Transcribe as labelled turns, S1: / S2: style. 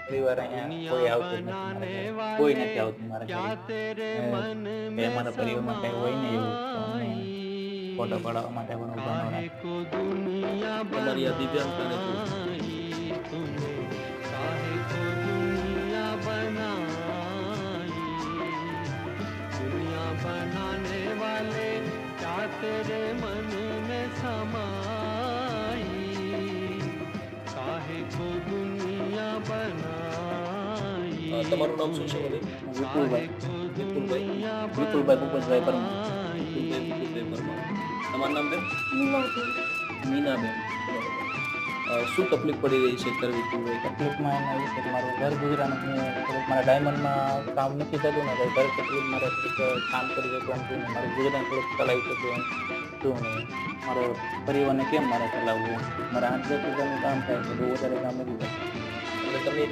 S1: પરિવાર અહીંયા કોઈ આવતું જ નથી મારા ઘરે. કોઈ નથી આવતું મારા ઘરે. કે અમારા પરિવારમાં કંઈ હોય ને એવું તો અમને ફોટો પાડવા માટે પણ ઊભા ન રાખે.
S2: તમારી આ દિવ્યાંગતાને શું? તમારું નામ શું છે મને?
S1: વિપુલભાઈ
S2: વિપુલભાઈ.
S1: વિપુલભાઈ ભૂપતભાઈ પરમાર.
S2: વિપુલભાઈ પરમાર. તમારું નામ બેન?
S3: મીનાબેન.
S2: મીનાબેન. શું તકલીફ પડી રહી છે અત્યારે વિપુલભાઈ?
S1: તકલીફમાં એના વિશે કે મારું ઘર ગુજરાન હું થોડુંક મારા ડાયમંડમાં કામ નથી થતું ને તો ઘર તકલીફ મારે થોડુંક કામ કરી શકું એમ છું ને મારું ગુજરાન થોડુંક ચલાવી શકું એમ છું ને મારો પરિવારને કેમ મારે ચલાવવું મારે 8-10 હજારનું કામ થાય તો બહુ વધારે કામ નથી થતું.
S2: એટલે તમે